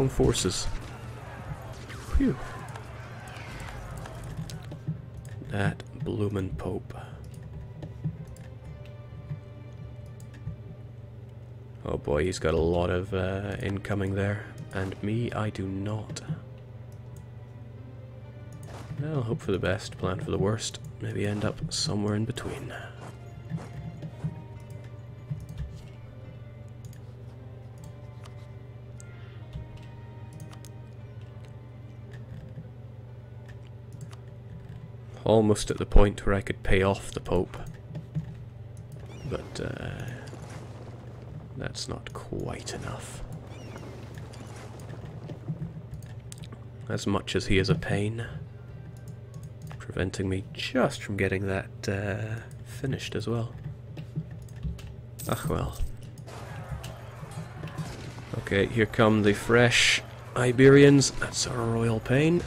Strong forces. Phew. That bloomin' Pope. Oh boy, he's got a lot of incoming there. And me, I do not. Well, hope for the best, plan for the worst. Maybe end up somewhere in between. Almost at the point where I could pay off the Pope. But, that's not quite enough. As much as he is a pain, preventing me just from getting that finished as well. Ach well. Okay, here come the fresh Iberians. That's a royal pain.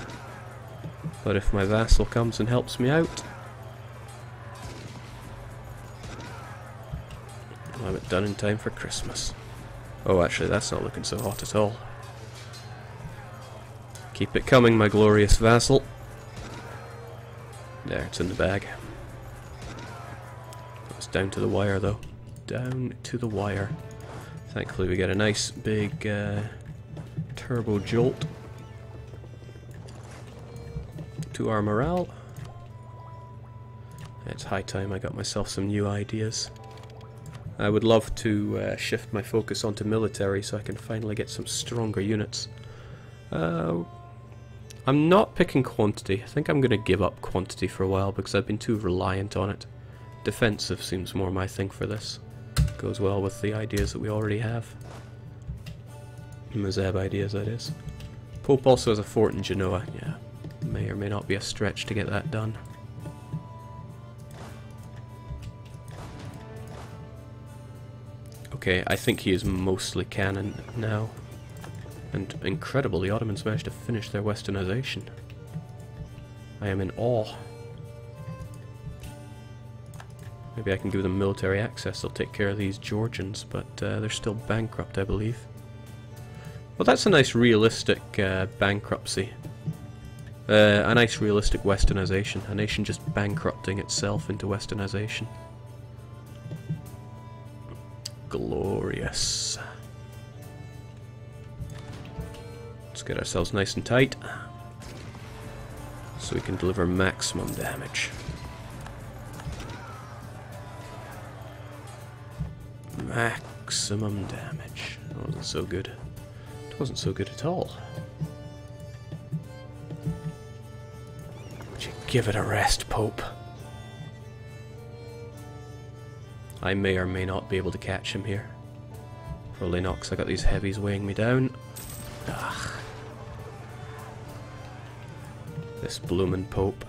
But if my vassal comes and helps me out, I'll have it done in time for Christmas. Oh, actually, that's not looking so hot at all. Keep it coming, my glorious vassal. There, it's in the bag. It's down to the wire, though. Down to the wire. Thankfully, we get a nice big turbo jolt to our morale. It's high time I got myself some new ideas. I would love to shift my focus onto military so I can finally get some stronger units. I'm not picking quantity. I think I'm going to give up quantity for a while because I've been too reliant on it. Defensive seems more my thing for this. Goes well with the ideas that we already have. Mzab ideas, that is. Pope also has a fort in Genoa. Yeah, may or may not be a stretch to get that done. Okay, I think he is mostly cannon now. And incredible, the Ottomans managed to finish their westernization. I am in awe. Maybe I can give them military access, they'll take care of these Georgians, but they're still bankrupt, I believe. Well, that's a nice realistic bankruptcy. A nice realistic westernization. A nation just bankrupting itself into westernization. Glorious. Let's get ourselves nice and tight so we can deliver maximum damage. Maximum damage. That wasn't so good. It wasn't so good at all. Would you give it a rest, Pope? I may or may not be able to catch him here. Probably not, because I got these heavies weighing me down. Ugh. This bloomin' Pope.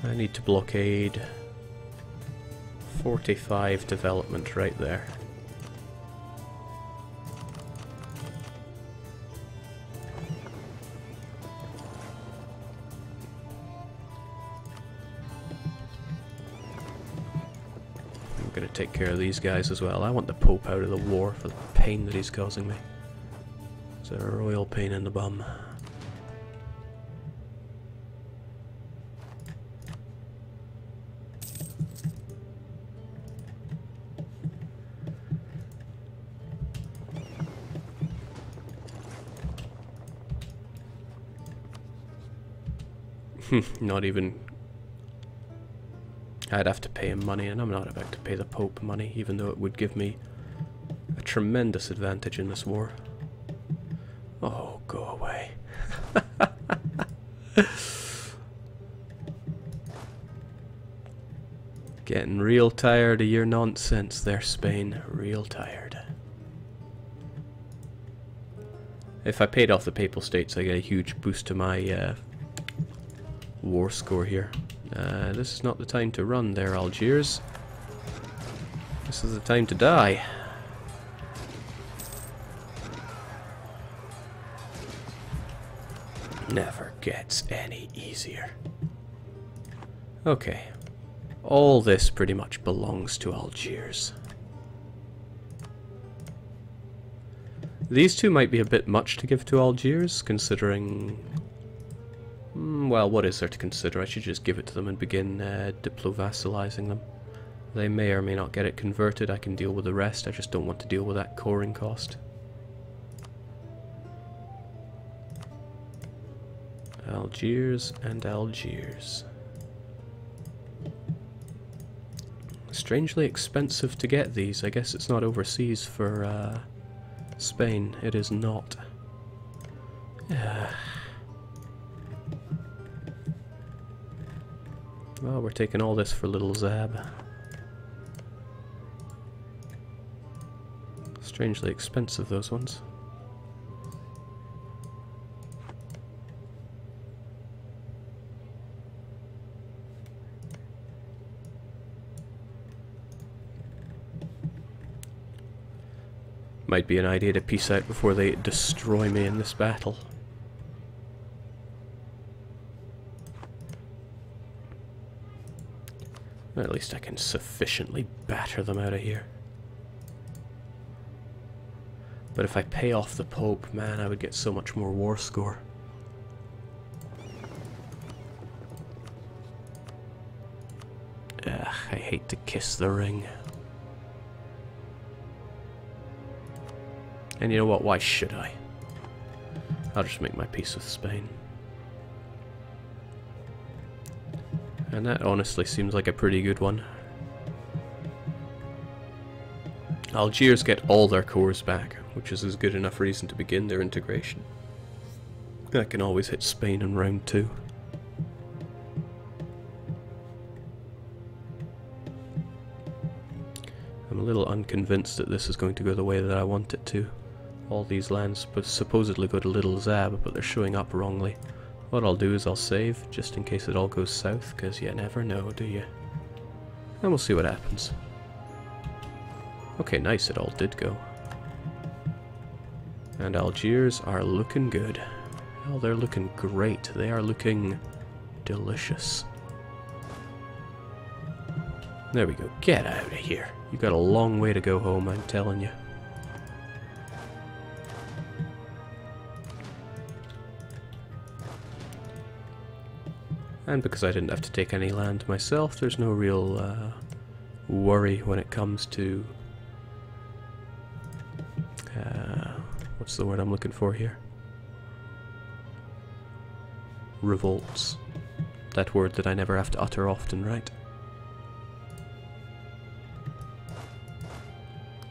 I need to blockade 45 development right there. I'm going to take care of these guys as well. I want the Pope out of the war for the pain that he's causing me. It's a royal pain in the bum. Not even... I'd have to pay him money, and I'm not about to pay the Pope money, even though it would give me a tremendous advantage in this war. Oh, go away. Getting real tired of your nonsense there, Spain. Real tired. If I paid off the Papal States, I get a huge boost to my war score here. This is not the time to run there, Algiers. This is the time to die. Never gets any easier. Okay. All this pretty much belongs to Algiers. These two might be a bit much to give to Algiers, considering... well, what is there to consider? I should just give it to them and begin diplo-vassalizing them. They may or may not get it converted. I can deal with the rest. I just don't want to deal with that coring cost. Algiers and Algiers. Strangely expensive to get these. I guess it's not overseas for Spain. It is not. Well, we're taking all this for little Mzab. Strangely expensive, those ones. Might be an idea to peace out before they destroy me in this battle. At least I can sufficiently batter them out of here. But if I pay off the Pope, man, I would get so much more war score. Ugh, I hate to kiss the ring. And you know what, why should I? I'll just make my peace with Spain. And that honestly seems like a pretty good one. Algiers get all their cores back, which is as good enough reason to begin their integration. I can always hit Spain in round 2. I'm a little unconvinced that this is going to go the way that I want it to. All these lands supposedly go to Little Mzab, but they're showing up wrongly. What I'll do is I'll save, just in case it all goes south, because you never know, do you? And we'll see what happens. Okay, nice, it all did go. And Algiers are looking good. Oh, they're looking great. They are looking delicious. There we go. Get out of here. You've got a long way to go home, I'm telling you. And because I didn't have to take any land myself, there's no real worry when it comes to... what's the word I'm looking for here? Revolts. That word that I never have to utter often, right?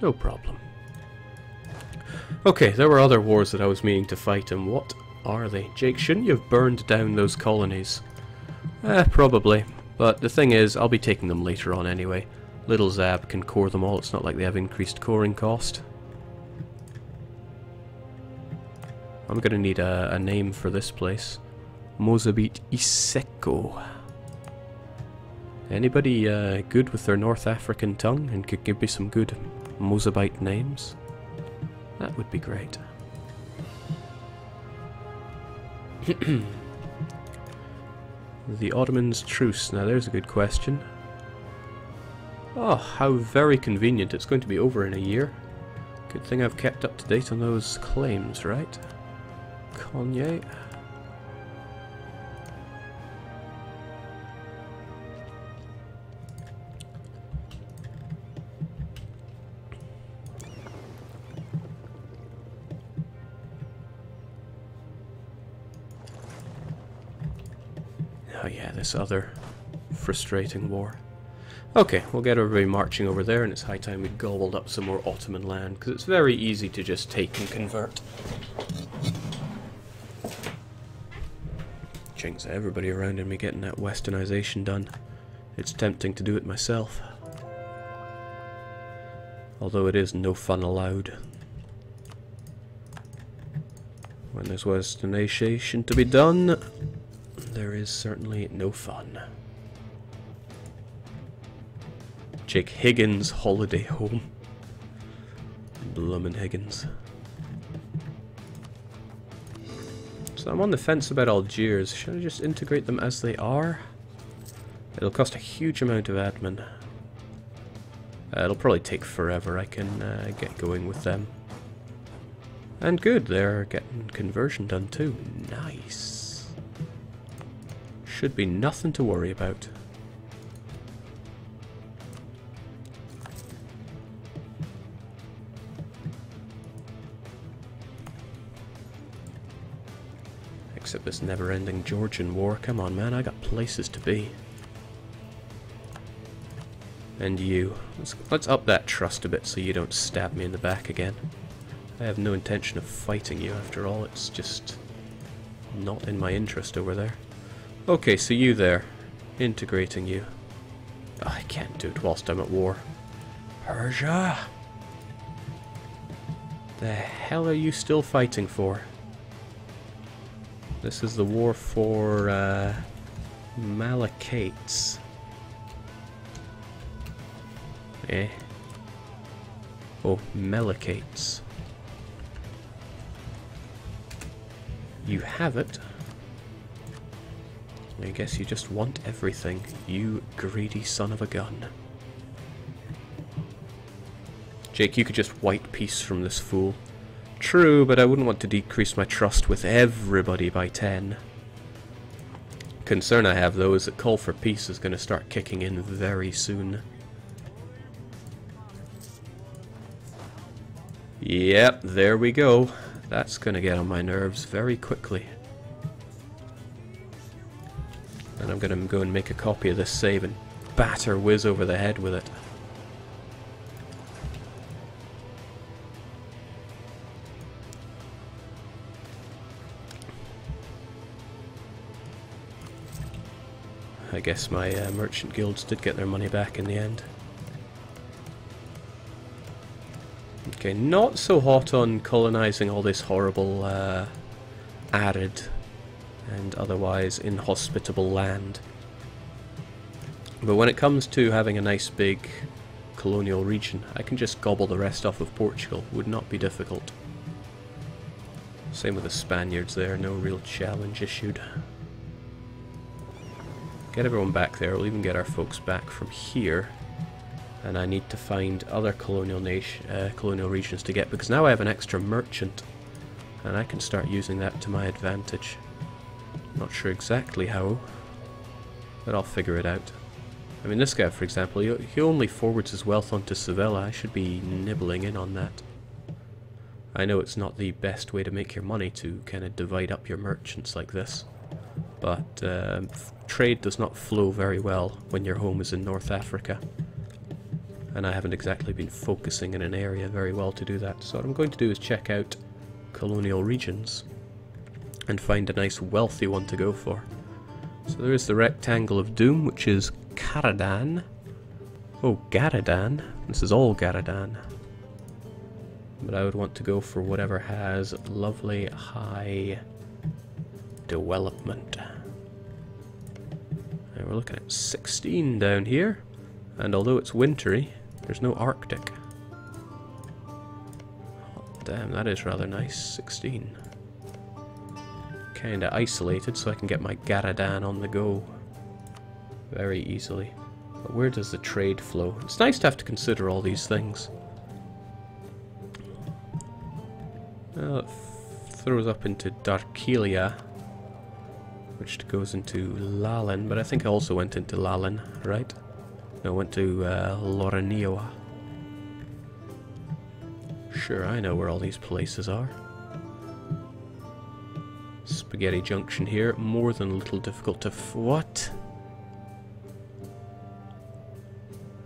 No problem. Okay, there were other wars that I was meaning to fight, and what are they? Jake, shouldn't you have burned down those colonies? Probably. But the thing is, I'll be taking them later on anyway. Little Mzab can core them all, it's not like they have increased coring cost. I'm gonna need a name for this place. Mozambique Iseko. Anybody good with their North African tongue and could give me some good Mozambique names? That would be great. The Ottomans' truce. Now there's a good question. Oh, how very convenient. It's going to be over in a year. Good thing I've kept up to date on those claims, right? Kanye. Oh yeah, this other frustrating war. Okay, we'll get everybody marching over there, and it's high time we gobbled up some more Ottoman land, because it's very easy to just take and convert. Jinx, everybody around me getting that westernization done. It's tempting to do it myself. Although it is no fun allowed. When there's westernization to be done, there is certainly no fun. Jake Higgins holiday home. Bloomin' Higgins. So I'm on the fence about Algiers. Should I just integrate them as they are? It'll cost a huge amount of admin. It'll probably take forever. I can get going with them. And good, they're getting conversion done too. Nice. Should be nothing to worry about. Except this never-ending Georgian war. Come on, man, I got places to be. And you. Let's up that trust a bit so you don't stab me in the back again. I have no intention of fighting you after all. It's just not in my interest over there. Okay, so you there. Integrating you. Oh, I can't do it whilst I'm at war. Persia! The hell are you still fighting for? This is the war for Malachites. Eh? Oh, Melicates. You have it. I guess you just want everything, you greedy son of a gun. Jake, you could just white peace from this fool. True, but I wouldn't want to decrease my trust with everybody by 10. Concern I have, though, is that call for peace is going to start kicking in very soon. Yep, there we go. That's going to get on my nerves very quickly. And I'm going to go and make a copy of this save and batter Wiz over the head with it. I guess my merchant guilds did get their money back in the end. Okay, not so hot on colonizing all this horrible, arid and otherwise inhospitable land. But when it comes to having a nice big colonial region, I can just gobble the rest off of Portugal. Would not be difficult. Same with the Spaniards there, no real challenge issued. Get everyone back there, we'll even get our folks back from here. And I need to find other colonial regions to get, because now I have an extra merchant. And I can start using that to my advantage. Not sure exactly how, but I'll figure it out. I mean, this guy, for example, he only forwards his wealth onto Sevilla. I should be nibbling in on that. I know it's not the best way to make your money to kind of divide up your merchants like this. But trade does not flow very well when your home is in North Africa. And I haven't exactly been focusing in an area very well to do that. So what I'm going to do is check out colonial regions and find a nice wealthy one to go for. So there is the Rectangle of Doom, which is Karadan. Oh, Garadan. This is all Garadan. But I would want to go for whatever has lovely high development. And we're looking at 16 down here, and although it's wintry, there's no Arctic. Oh, damn, that is rather nice. 16. Kinda isolated, so I can get my Garadan on the go very easily. But where does the trade flow? It's nice to have to consider all these things. Well, it throws up into Darkelia, which goes into Lalin, but I think I also went into Lalin, right? No, I went to Loranioa. Sure, I know where all these places are. Spaghetti Junction here, more than a little difficult to what?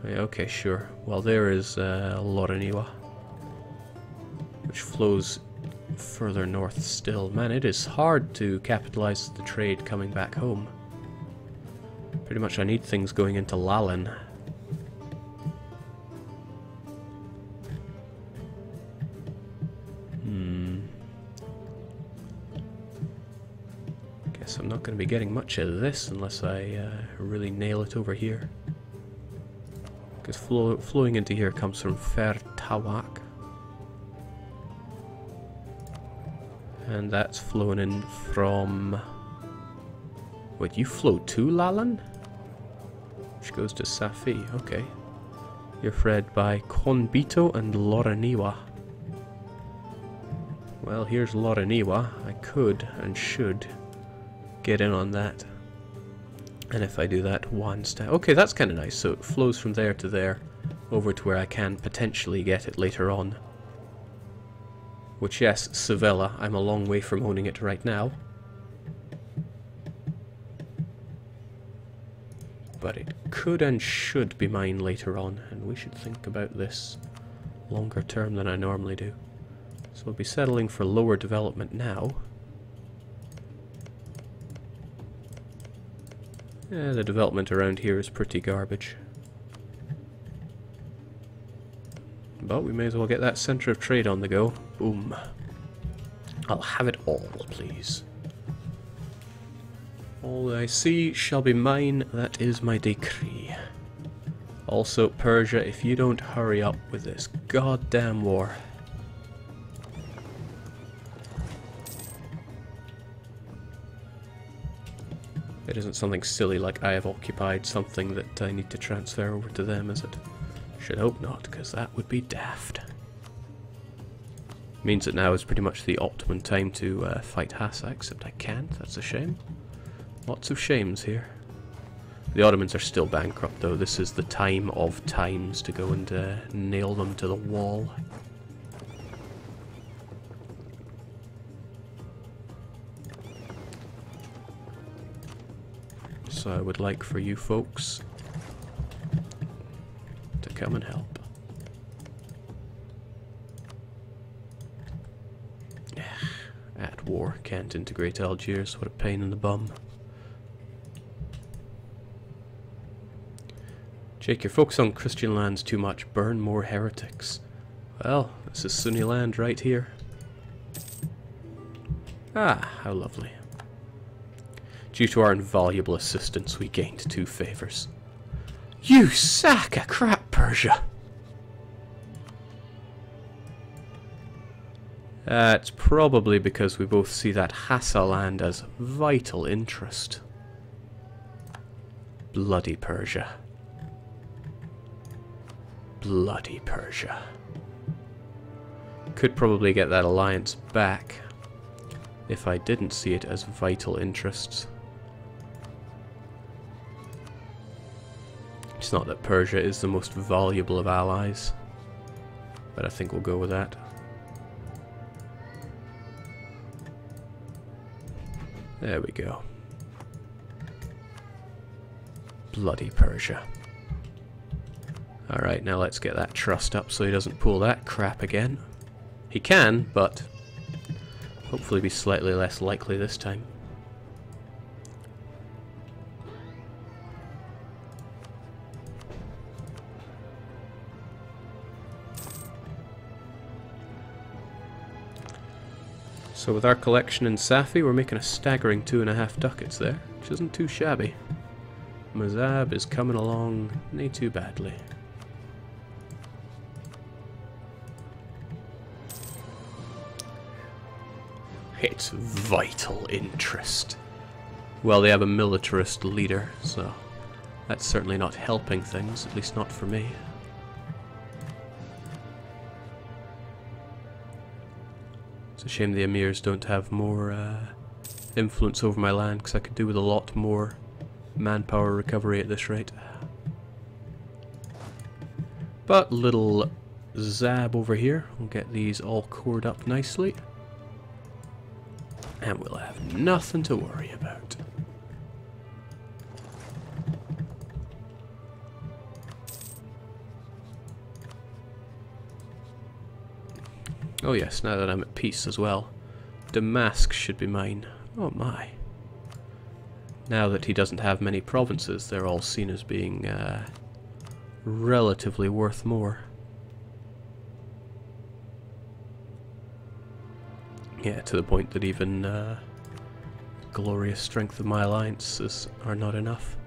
Yeah, okay, sure. Well, there is Loranioa, which flows further north still. Man, it is hard to capitalize the trade coming back home. Pretty much I need things going into Lalin. Guess I'm not going to be getting much of this unless I really nail it over here. Because flowing into here comes from Fer Tawak. And that's flowing in from... Wait, you flow to Lalan? Which goes to Safi, okay. You're fed by Konbito and Loraniwa. Well, here's Loraniwa. I could and should get in on that. And if I do that, one stack. Okay, that's kind of nice. So it flows from there to there, over to where I can potentially get it later on. Which, yes, Sevilla, I'm a long way from owning it right now. But it could and should be mine later on, and we should think about this longer term than I normally do. So we'll be settling for lower development now. Yeah, the development around here is pretty garbage. But we may as well get that centre of trade on the go. Boom. I'll have it all, please. All that I see shall be mine, that is my decree. Also, Persia, if you don't hurry up with this goddamn war. It isn't something silly like I have occupied something that I need to transfer over to them, is it? Should hope not, because that would be daft. Means that now is pretty much the optimum time to fight Hassa, except I can't, that's a shame. Lots of shames here. The Ottomans are still bankrupt though, this is the time of times to go and nail them to the wall. So I would like for you folks to come and help. At war, can't integrate Algiers, what a pain in the bum. Jake, you're focused on Christian lands too much, burn more heretics. Well, this is Sunni land right here. Ah, how lovely. Due to our invaluable assistance, we gained 2 favours. You sack of crap, Persia! It's probably because we both see that Hassa land as vital interest. Bloody Persia. Bloody Persia. Could probably get that alliance back if I didn't see it as vital interests. It's not that Persia is the most valuable of allies, but I think we'll go with that. There we go. Bloody Persia. Alright, now let's get that trust up so he doesn't pull that crap again. He can, but hopefully be slightly less likely this time. So with our collection in Safi, we're making a staggering 2.5 ducats there, which isn't too shabby. Mzab is coming along nay too badly. It's vital interest. Well, they have a militarist leader, so that's certainly not helping things, at least not for me. It's a shame the emirs don't have more influence over my land, because I could do with a lot more manpower recovery at this rate. But little Mzab over here will get these all cored up nicely, and we'll have nothing to worry about. Oh yes, now that I'm at peace as well, Damascus should be mine. Oh my. Now that he doesn't have many provinces, they're all seen as being relatively worth more. Yeah, to the point that even glorious strength of my alliances are not enough.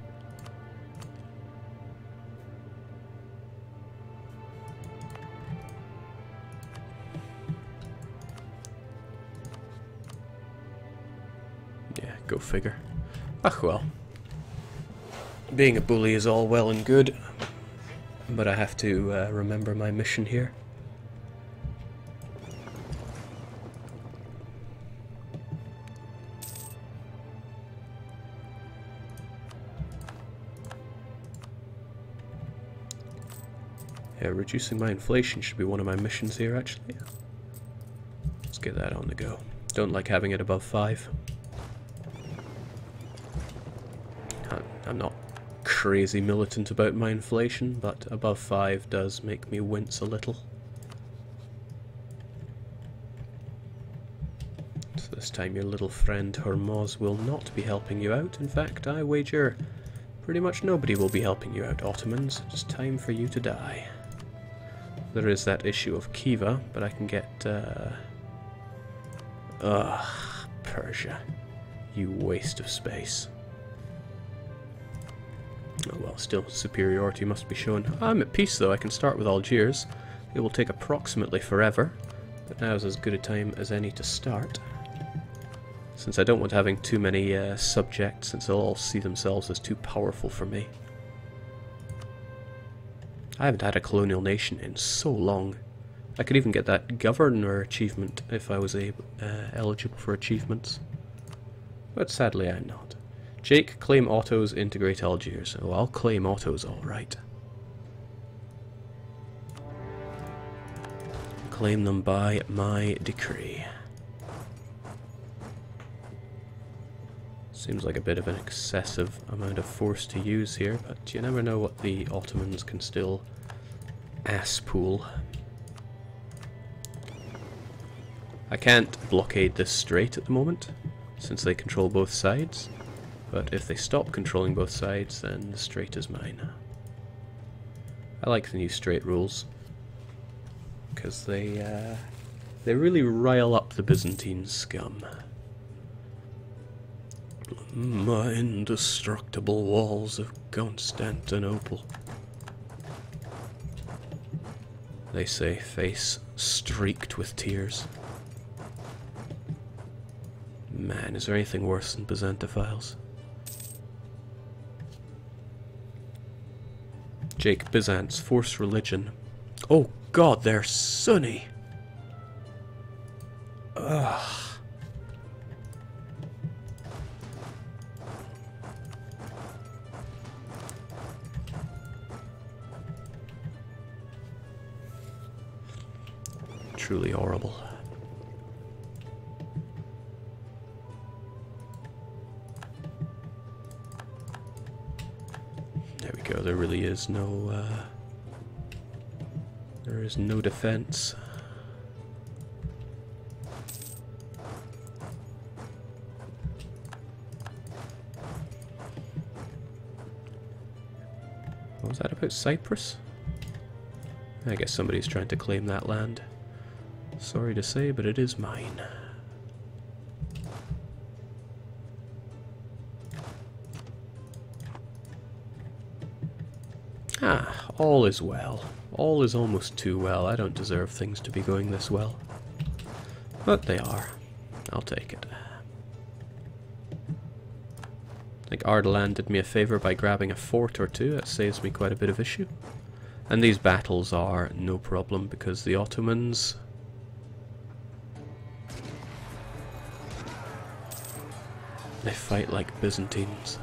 figure. Ah well. Being a bully is all well and good, but I have to remember my mission here. Yeah, reducing my inflation should be one of my missions here, actually. Let's get that on the go. Don't like having it above 5. I'm not crazy militant about my inflation, but above 5 does make me wince a little. So this time your little friend Hormoz will not be helping you out. In fact, I wager pretty much nobody will be helping you out, Ottomans. It's time for you to die. There is that issue of Khiva, but I can get... Persia. You waste of space. Oh well, still, superiority must be shown. I'm at peace though, I can start with Algiers. It will take approximately forever, but now's as good a time as any to start. Since I don't want having too many subjects, since they'll all see themselves as too powerful for me. I haven't had a colonial nation in so long. I could even get that governor achievement if I was eligible for achievements. But sadly I'm not. Jake, claim autos, integrate Algiers. Oh, I'll claim autos, alright. Claim them by my decree. Seems like a bit of an excessive amount of force to use here, but you never know what the Ottomans can still ass-pool. I can't blockade this strait at the moment, since they control both sides, but if they stop controlling both sides, then the strait is mine. I like the new strait rules, because they really rile up the Byzantine scum. My indestructible walls of Constantinople. They say, face streaked with tears. Man, is there anything worse than Byzantophiles? Jake, Byzant's force religion. Oh god, they're Sunni! Ugh. Truly horrible. There we go, there really is no, there is no defense. What was that about Cyprus? I guess somebody's trying to claim that land. Sorry to say, but it is mine. Ah, all is well. All is almost too well. I don't deserve things to be going this well. But they are. I'll take it. I think Ardalan did me a favour by grabbing a fort or two. That saves me quite a bit of issue. And these battles are no problem because the Ottomans... they fight like Byzantines.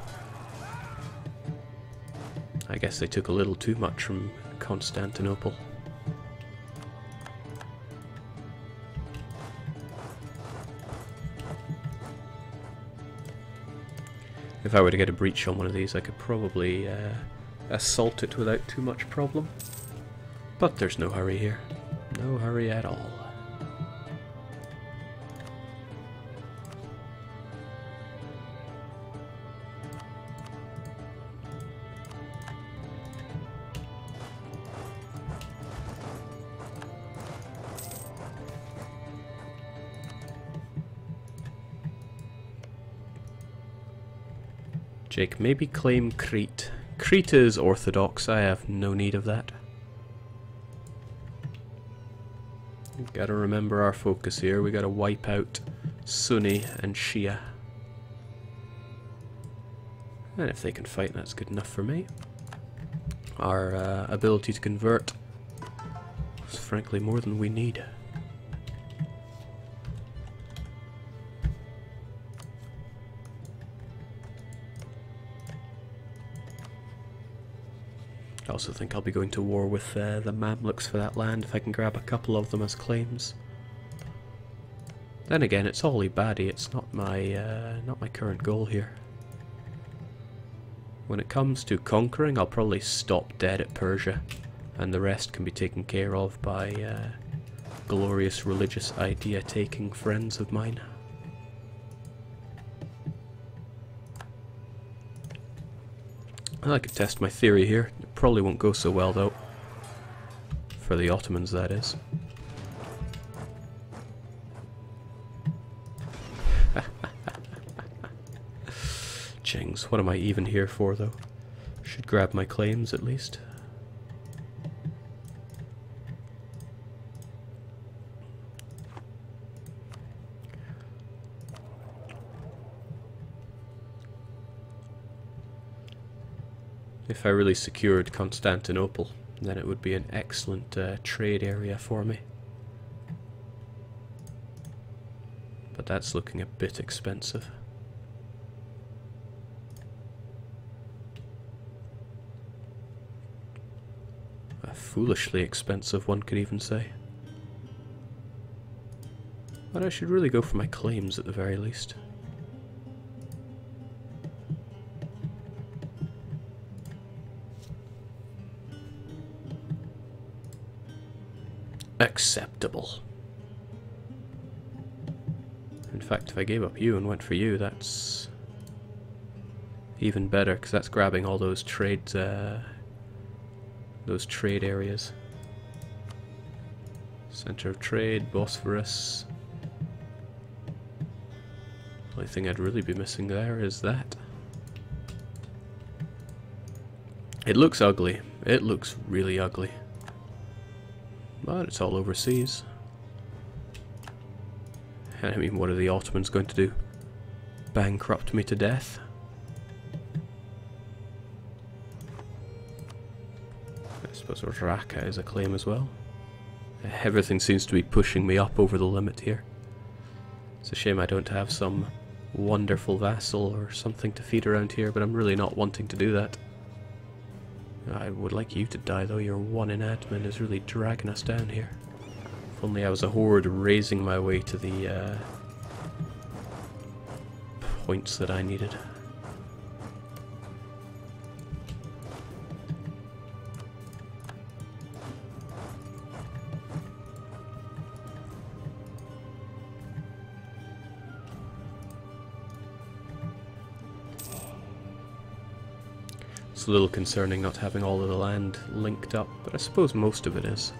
I guess they took a little too much from Constantinople. If I were to get a breach on one of these, I could probably assault it without too much problem. But there's no hurry here. No hurry at all. Jake, maybe claim Crete. Crete is orthodox, I have no need of that. Gotta remember our focus here, we gotta wipe out Sunni and Shia. And if they can fight, that's good enough for me. Our ability to convert is frankly more than we need. I also think I'll be going to war with the Mamluks for that land if I can grab a couple of them as claims. Then again, it's all Ibadi, it's not my current goal here. When it comes to conquering, I'll probably stop dead at Persia, and the rest can be taken care of by glorious religious idea-taking friends of mine. I could test my theory here. It probably won't go so well though. For the Ottomans, that is. Jings, what am I even here for though? Should grab my claims at least. If I really secured Constantinople, then it would be an excellent trade area for me. But that's looking a bit expensive. Foolishly expensive, one could even say. But I should really go for my claims at the very least. Acceptable. In fact, if I gave up you and went for you, that's even better, because that's grabbing all those trade areas. Center of trade, Bosphorus. The only thing I'd really be missing there is that. It looks ugly. It looks really ugly. But it's all overseas. I mean, what are the Ottomans going to do? Bankrupt me to death? I suppose Raqqa is a claim as well. Everything seems to be pushing me up over the limit here. It's a shame I don't have some wonderful vassal or something to feed around here, but I'm really not wanting to do that. I would like you to die though, your one in admin is really dragging us down here. If only I was a horde raising my way to the points that I needed. It's a little concerning not having all of the land linked up, but I suppose most of it is,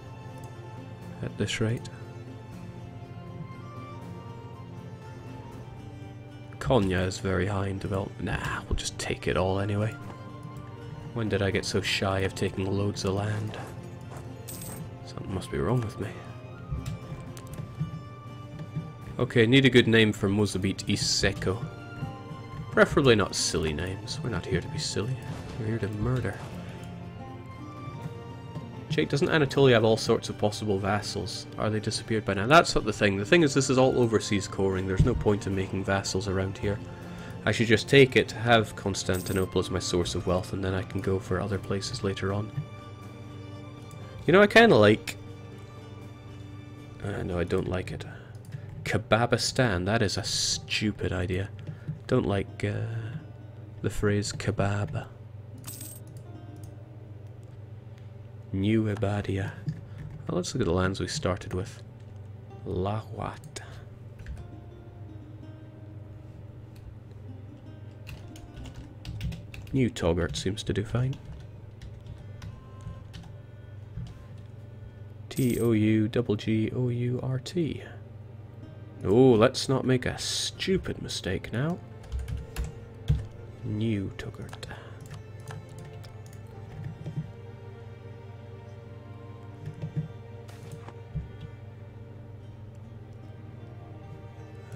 at this rate. Konya is very high in development. Nah, we'll just take it all anyway. When did I get so shy of taking loads of land? Something must be wrong with me. Okay, need a good name for Mozabit Iseko. Preferably not silly names. We're not here to be silly. We're here to murder. Jake, doesn't Anatolia have all sorts of possible vassals? Are they disappeared by now? That's not the thing. The thing is, this is all overseas coring. There's no point in making vassals around here. I should just take it, have Constantinople as my source of wealth, and then I can go for other places later on. You know, I kind of like... no, I don't like it. Kebabistan. That is a stupid idea. Don't like the phrase kebab. New Ibadia. Well, let's look at the lands we started with. Lawat. New Toggart seems to do fine. Touggourt. Oh, let's not make a stupid mistake now. New Toggart.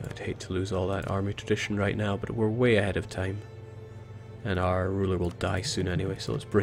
I'd hate to lose all that army tradition right now, but we're way ahead of time. And our ruler will die soon anyway, so let's bring